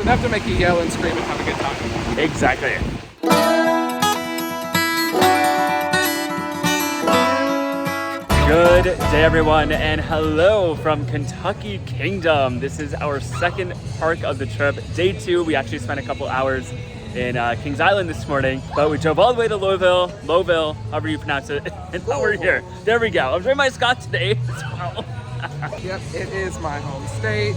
enough to make you yell and scream and have a good time. Exactly. Good day, everyone, and hello from Kentucky Kingdom. This is our second park of the trip, day 2. We actually spent a couple hours in Kings Island this morning, but we drove all the way to Louisville, however you pronounce it, and now we're here. There we go. I'm wearing my Scott today as well. Yep, it is my home state,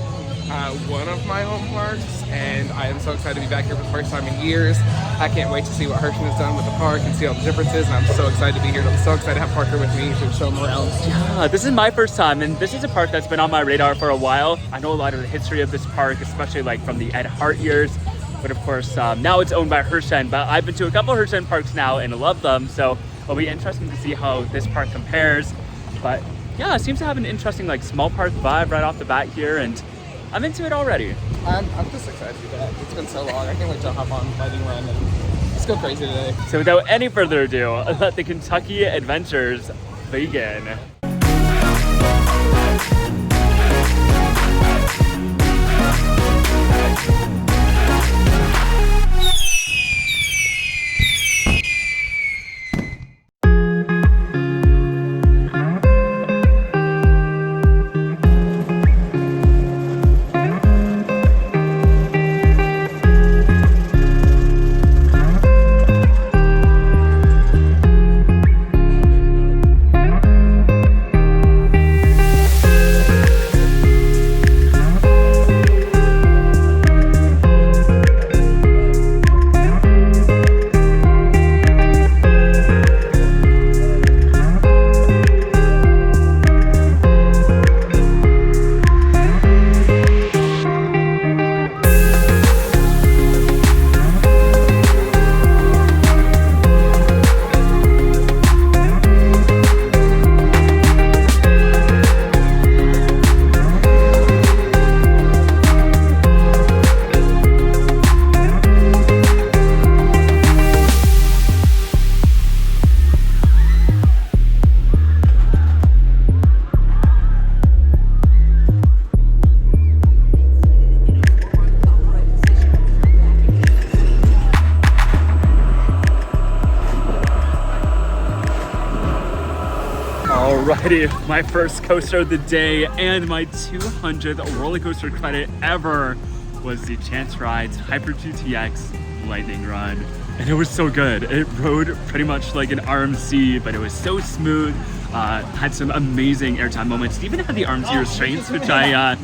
one of my home parks, and I am so excited to be back here for the first time in years. I can't wait to see what Hershey has done with the park and see all the differences, and I'm so excited to be here. I'm so excited to have Parker with me to show him around. Yeah, this is my first time, and this is a park that's been on my radar for a while. I know a lot of the history of this park, especially like from the Ed Hart years, but of course now it's owned by Hershey. But I've been to a couple of Hershey parks now and love them, so it'll be interesting to see how this park compares. But yeah, it seems to have an interesting like small park vibe right off the bat here, and I'm into it already. I'm just excited to be back. It's been so long. I can't wait to hop on Lightning Run and just go crazy today. So without any further ado, let the Kentucky adventures begin. Alrighty, my first coaster of the day and my 200th roller coaster credit ever was the Chance Rides Hyper GTX Lightning Run. And it was so good. It rode pretty much like an RMC, but it was so smooth. Had some amazing airtime moments. It even had the RMC restraints, which I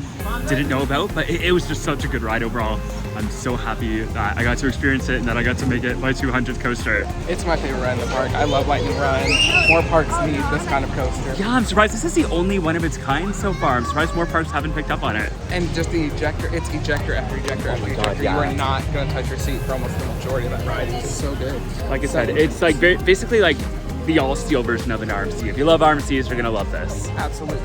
didn't know about, but it was just such a good ride overall. I'm so happy that I got to experience it and that I got to make it my 200th coaster. It's my favorite ride in the park. I love Lightning Run. More parks need this kind of coaster. Yeah, I'm surprised. This is the only one of its kind so far. I'm surprised more parks haven't picked up on it. And just the ejector, it's ejector after ejector after ejector. Yeah. You are not going to touch your seat for almost the majority of that ride. It's so good. Like I said, it's like basically like the all-steel version of an RMC. If you love RMCs, you're gonna love this. Absolutely.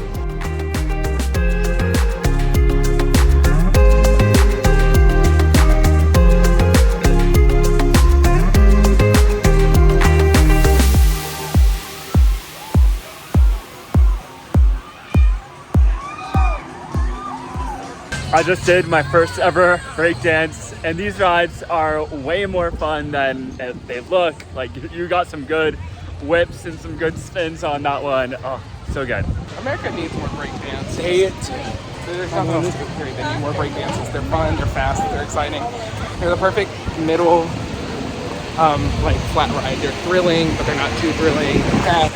I just did my first ever breakdance, and these rides are way more fun than they look. Like, you got some good whips and some good spins on that one. Oh, so good. America needs more breakdance. There's nothing else to do. They need more breakdances. They're fun, they're fast, they're exciting. They're the perfect middle, like flat ride. They're thrilling, but they're not too thrilling.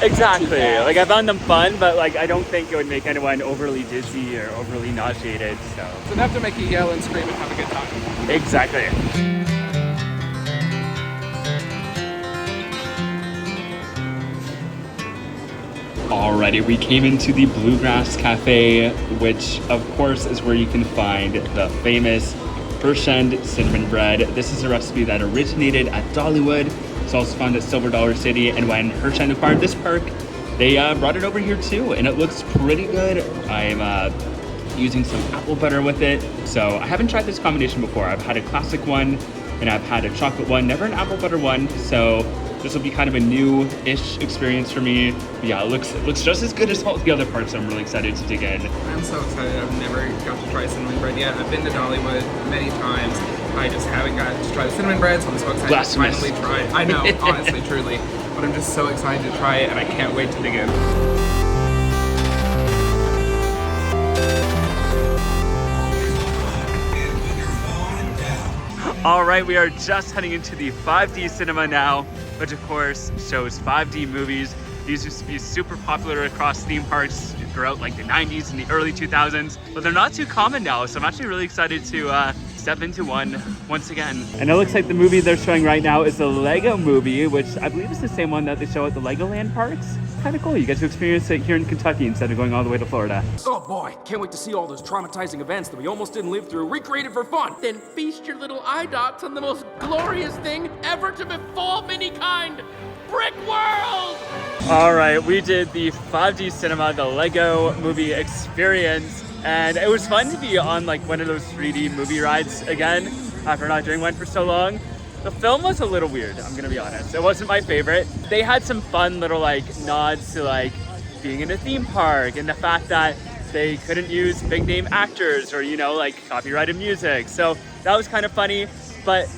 Exactly. Like, I found them fun, but like I don't think it would make anyone overly dizzy or overly nauseated. So it's enough to make you yell and scream and have a good time. Exactly. Alrighty, we came into the Bluegrass Cafe, which of course is where you can find the famous Hershey cinnamon bread. This is a recipe that originated at Dollywood. It's also found at Silver Dollar City, and when Hershey acquired this park, they brought it over here too, and it looks pretty good. I'm using some apple butter with it. So I haven't tried this combination before. I've had a classic one, and I've had a chocolate one, never an apple butter one. So this will be kind of a new-ish experience for me. But yeah, it looks just as good as all the other parts, so I'm really excited to dig in. I'm so excited. I've never got to try cinnamon bread yet. I've been to Dollywood many times. I just haven't got to try the cinnamon bread, so I'm so excited to finally try it. I know, honestly, truly. But I'm just so excited to try it, and I can't wait to dig in. All right, we are just heading into the 5D cinema now, which of course shows 5D movies. These used to be super popular across theme parks throughout like the 90s and the early 2000s, but they're not too common now. So I'm actually really excited to step into one once again. And it looks like the movie they're showing right now is the Lego movie, which I believe is the same one that they show at the Legoland parks. Kind of cool. You get to experience it here in Kentucky instead of going all the way to Florida. Oh boy, can't wait to see all those traumatizing events that we almost didn't live through recreated for fun. Then feast your little eye dots on the most glorious thing ever to befall mankind, Brick World! All right, we did the 5D cinema, the Lego movie experience, and it was fun to be on like one of those 3D movie rides again after not doing one for so long. The film was a little weird, I'm gonna be honest. It wasn't my favorite. They had some fun little like nods to like being in a theme park and the fact that they couldn't use big name actors or, you know, like copyrighted music. So that was kind of funny, but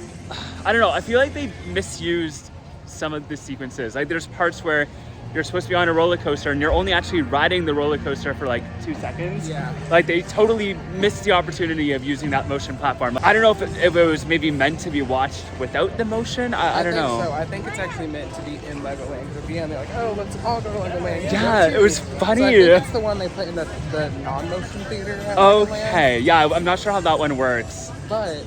I don't know, I feel like they misused some of the sequences. Like there's parts where you're supposed to be on a roller coaster and you're only actually riding the roller coaster for like 2 seconds. Yeah. Like they totally missed the opportunity of using that motion platform. I don't know if it was maybe meant to be watched without the motion. I don't know. So I think it's actually meant to be in Legoland. Because at the end they're like, oh, let's all go to Legoland. Yeah, it was funny. So I think that's the one they put in the non-motion theater at Okay, Legoland. yeah, I'm not sure how that one works. But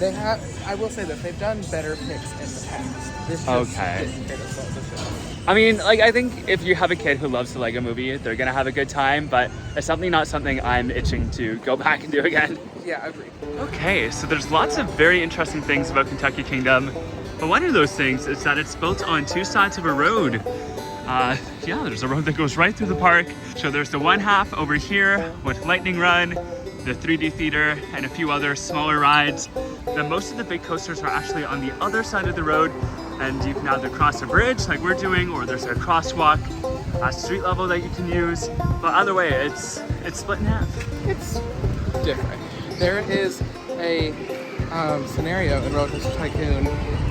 they have, I will say that they've done better picks in the past. This just Okay. didn't fit as well this film. I mean, like, I think if you have a kid who loves the Lego movie, they're gonna have a good time, but it's definitely not something I'm itching to go back and do again. Yeah, I agree. Okay, so there's lots of very interesting things about Kentucky Kingdom, but one of those things is that it's built on 2 sides of a road. Yeah, there's a road that goes right through the park. So there's the one half over here with Lightning Run, the 3D theater, and a few other smaller rides. Then most of the big coasters are actually on the other side of the road, and you can either cross a bridge like we're doing, or there's a crosswalk, street level that you can use. But either way, it's split in half. It's different. There is a scenario in Roller Coaster Tycoon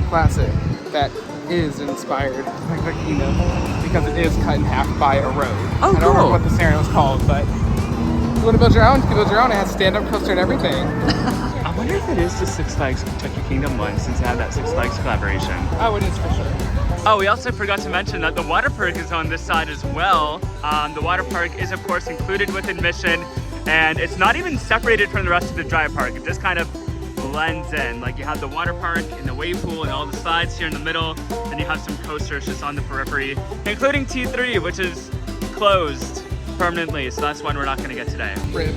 Classic that is inspired by the Kingdom because it is cut in half by a road. Oh, I don't remember cool. what the scenario is called, but if you want to build your own, you can build your own. It has a stand-up coaster and everything. I wonder if it is the Six Flags Kentucky Kingdom one, since they have that Six Flags collaboration. Oh, it is for sure. Oh, we also forgot to mention that the water park is on this side as well. The water park is, of course, included with admission, and it's not even separated from the rest of the dry park. It just kind of blends in. Like, you have the water park and the wave pool and all the slides here in the middle, and you have some coasters just on the periphery, including T3, which is closed permanently, so that's one we're not going to get today. Rip.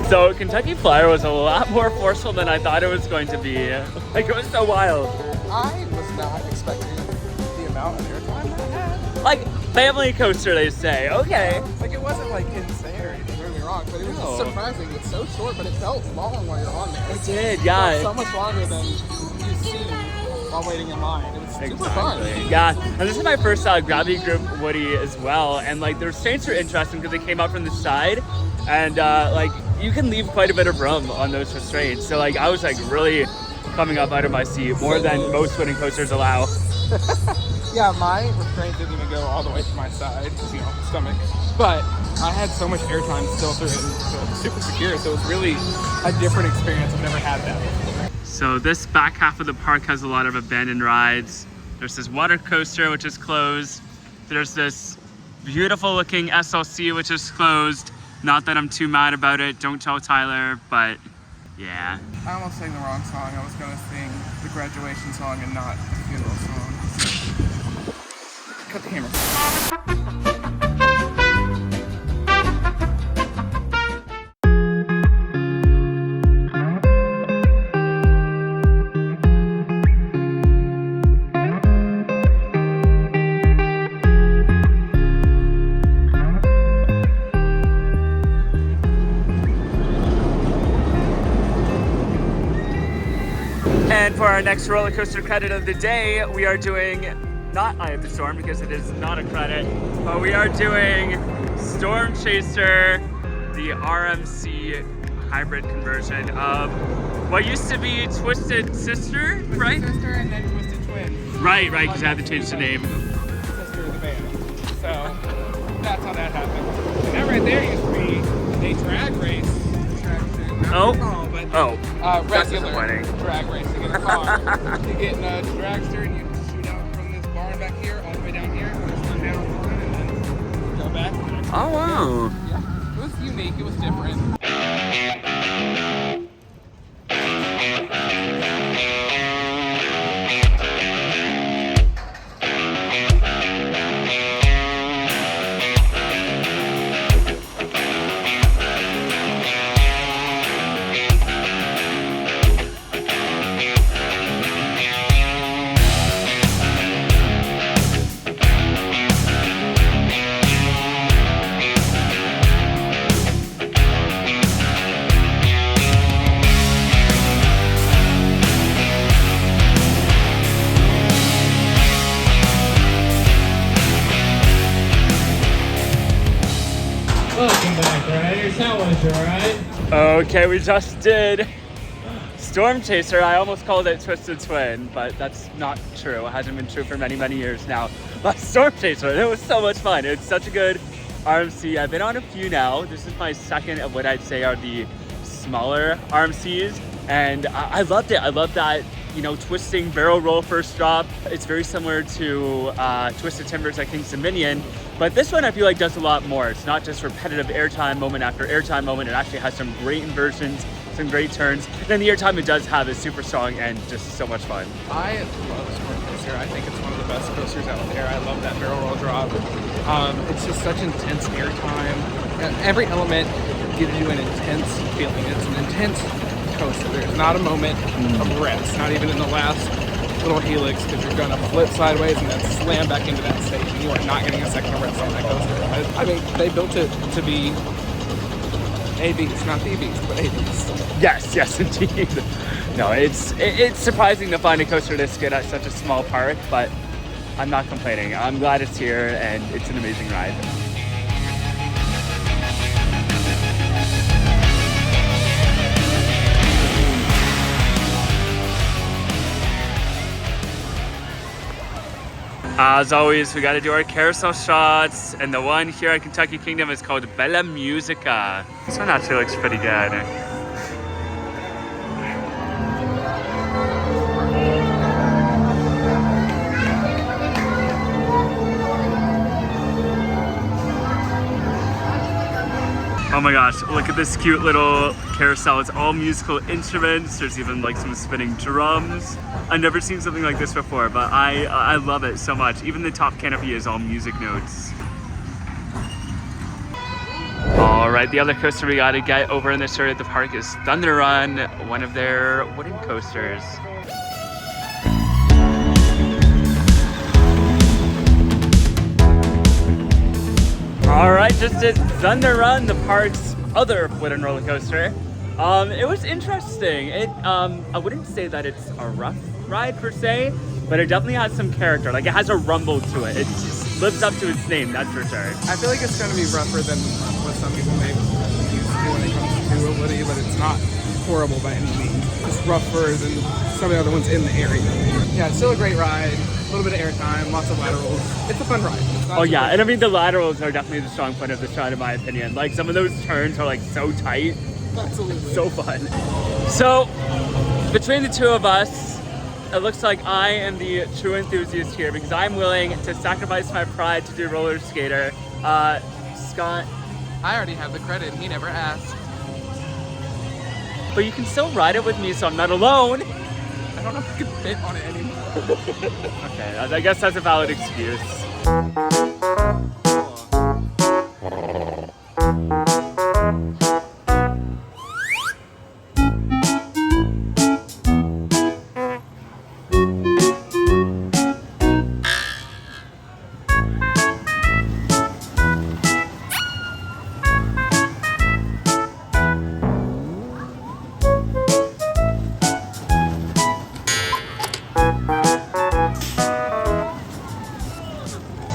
So Kentucky Flyer was a lot more forceful than I thought it was going to be. Like, it was so wild. I was not expecting the amount of airtime that had. Like, family coaster, they say. Okay. Like, it wasn't like insane or anything, don't get me wrong, but it was No. just surprising. It's so short, but it felt long while you're on there. It did, It yeah. felt so much longer than you see while waiting in line. It was super fun. Yeah, and this is my first Gravity Group Woody as well, and like the restraints are interesting because they came out from the side, and like you can leave quite a bit of room on those restraints. So like I was like really coming up out of my seat more than most wooden coasters allow. Yeah, my restraint didn't even go all the way to my side, you know, stomach. But I had so much airtime still through it, and so it was super secure. So it was really a different experience. I've never had that before. So this back half of the park has a lot of abandoned rides. There's this water coaster, which is closed. There's this beautiful looking SLC, which is closed. Not that I'm too mad about it, don't tell Tyler, but Yeah. I almost sang the wrong song. I was gonna sing the graduation song and not the funeral song. Cut the camera. And for our next roller coaster credit of the day, we are doing not Eye of the Storm because it is not a credit, but we are doing Storm Chaser, the RMC hybrid conversion of what used to be Twisted Sister, right? Twisted Sister and then Twisted Twin. Right, because I had to change the name. Sister of the band. So that's how that happened. And that right there used to be a drag race. Regular drag racing in a car. You get in a dragster and you shoot out from this barn back here all the way down here, and just come down the barn and then go back. Oh wow! Yeah, it was unique. It was different. Welcome back, riders. How was your ride? Okay, we just did Storm Chaser. I almost called it Twisted Twin, but that's not true. It hasn't been true for many, many years now. But Storm Chaser, it was so much fun. It's such a good RMC. I've been on a few now. This is my second of what I'd say are the smaller RMCs. And I loved it. I love that, you know, twisting barrel roll first drop. It's very similar to Twisted Timbers at King's Dominion. But this one I feel like does a lot more. It's not just repetitive airtime moment after airtime moment. It actually has some great inversions, some great turns. And then the airtime it does have is super strong and just so much fun. I love Storm Chaser. I think it's one of the best coasters out there. I love that barrel roll drop. It's just such intense airtime. Every element gives you an intense feeling. It's an intense coaster. There's not a moment of rest, not even in the last little helix, because you're gonna flip sideways and then slam back into that station. You are not getting a second of rest on that coaster. I mean, they built it to be a beast, not the beast, but a beast. Yes, indeed. No, it's surprising to find a coaster this good at such a small park, but I'm not complaining. I'm glad it's here and it's an amazing ride. As always, we got to do our carousel shots, and the one here at Kentucky Kingdom is called Bella Musica. This one actually looks pretty good. Oh my gosh, look at this cute little carousel. It's all musical instruments. There's even like some spinning drums. I've never seen something like this before, but I love it so much. Even the top canopy is all music notes. All right, the other coaster we gotta get over in this area at the park is Thunder Run, one of their wooden coasters. All right, just did Thunder Run, the park's other wooden roller coaster. It was interesting. I wouldn't say that it's a rough ride per se, but it definitely has some character. Like, it has a rumble to it. It just lives up to its name, that's for sure. I feel like it's going to be rougher than what some people may be used to when it comes to a woody, but it's not horrible by any means. It's rougher than some of the other ones in the area. Yeah, it's still a great ride. A little bit of airtime, lots of laterals. It's a fun ride. Oh yeah, and I mean the laterals are definitely the strong point of this ride in my opinion. Like, some of those turns are like so tight. Absolutely. So fun. So, between the two of us, it looks like I am the true enthusiast here because I'm willing to sacrifice my pride to do roller skater. Scott? I already have the credit. He never asked. but you can still ride it with me, so I'm not alone. I don't know if I can fit on it anymore. Okay, I guess that's a valid excuse.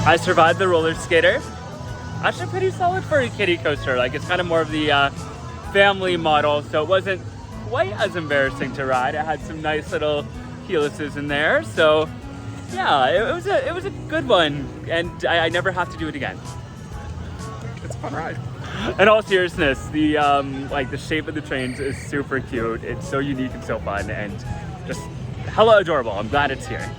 I survived the roller skater. Actually pretty solid for a kiddie coaster. Like, it's kind of more of the family model, so it wasn't quite as embarrassing to ride. It had some nice little helices in there, so yeah, it was a good one, and I never have to do it again. It's a fun ride. In all seriousness, the like the shape of the trains is super cute. It's so unique and so fun, and just hella adorable. I'm glad it's here.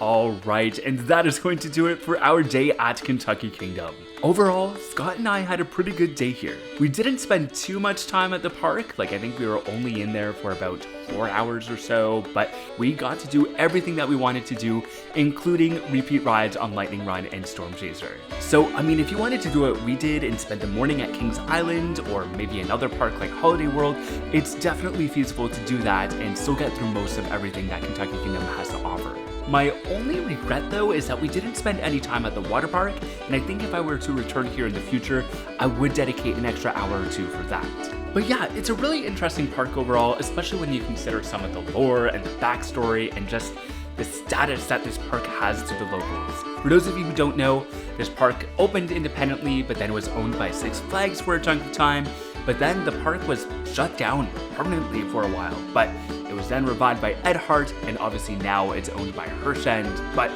All right, and that is going to do it for our day at Kentucky Kingdom. Overall, Scott and I had a pretty good day here. We didn't spend too much time at the park, like I think we were only in there for about 4 hours or so, but we got to do everything that we wanted to do, including repeat rides on Lightning Run and Storm Chaser. So, I mean, if you wanted to do what we did and spend the morning at Kings Island or maybe another park like Holiday World, it's definitely feasible to do that and still get through most of everything that Kentucky Kingdom has to offer. My only regret though is that we didn't spend any time at the water park, and I think if I were to return here in the future, I would dedicate an extra hour or two for that. But yeah, it's a really interesting park overall, especially when you consider some of the lore and the backstory and just the status that this park has to the locals. For those of you who don't know, this park opened independently, but then was owned by Six Flags for a chunk of time, but then the park was shut down permanently for a while, but it was then revived by Ed Hart, and obviously now it's owned by Hershend. But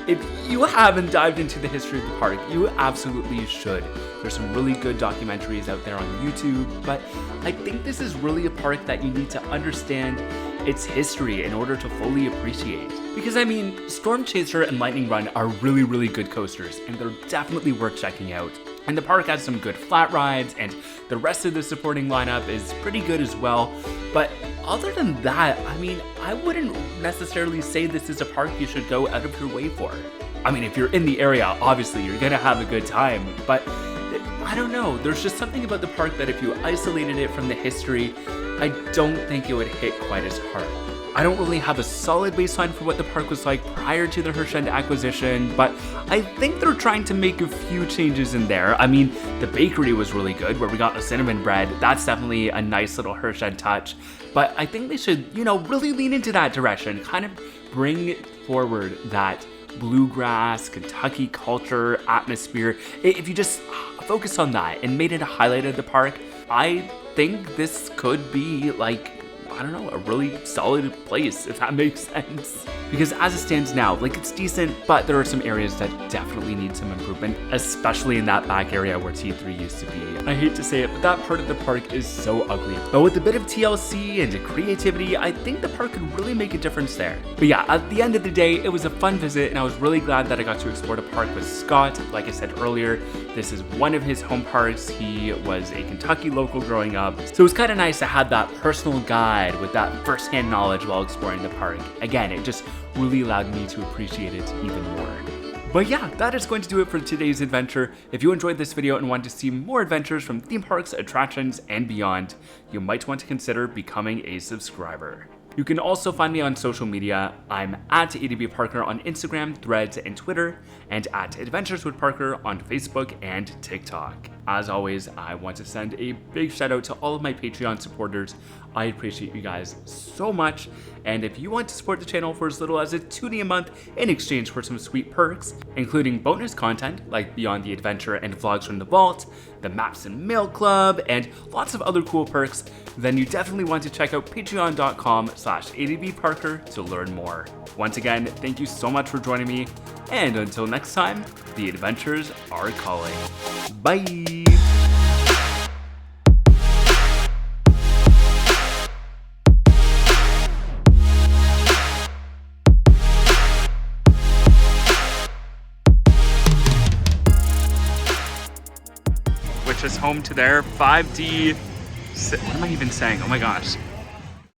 if you haven't dived into the history of the park, you absolutely should. There's some really good documentaries out there on YouTube, but I think this is really a park that you need to understand its history in order to fully appreciate. Because I mean, Storm Chaser and Lightning Run are really, really good coasters, and they're definitely worth checking out. And the park has some good flat rides, and the rest of the supporting lineup is pretty good as well. But other than that, I mean, I wouldn't necessarily say this is a park you should go out of your way for. I mean, if you're in the area, obviously you're gonna have a good time, but I don't know, there's just something about the park that if you isolated it from the history, I don't think it would hit quite as hard. I don't really have a solid baseline for what the park was like prior to the Hershend acquisition, but I think they're trying to make a few changes in there. I mean, the bakery was really good where we got the cinnamon bread. That's definitely a nice little Hershend touch, but I think they should, you know, really lean into that direction, kind of bring forward that bluegrass, Kentucky culture, atmosphere. If you just focus on that and made it a highlight of the park, I think this could be like, I don't know, a really solid place, if that makes sense. Because as it stands now, like, it's decent, but there are some areas that definitely need some improvement, especially in that back area where T3 used to be. I hate to say it, but that part of the park is so ugly. But with a bit of TLC and creativity, I think the park could really make a difference there. But yeah, at the end of the day, it was a fun visit, and I was really glad that I got to explore the park with Scott. Like I said earlier, this is one of his home parks. He was a Kentucky local growing up, so it was kind of nice to have that personal guide with that first-hand knowledge while exploring the park. Again, it just really allowed me to appreciate it even more. But yeah, that is going to do it for today's adventure. If you enjoyed this video and want to see more adventures from theme parks, attractions, and beyond, you might want to consider becoming a subscriber. You can also find me on social media. I'm at ADBParker on Instagram, Threads, and Twitter, and at Adventures with Parker on Facebook and TikTok. As always, I want to send a big shout out to all of my Patreon supporters. I appreciate you guys so much, and if you want to support the channel for as little as $2 a month in exchange for some sweet perks, including bonus content like Beyond the Adventure and vlogs from the vault, the Maps and Mail Club, and lots of other cool perks, then you definitely want to check out patreon.com/ADBParker to learn more. Once again, thank you so much for joining me, and until next time, the adventures are calling. Bye! Which is home to their 5D, what am I even saying? Oh my gosh.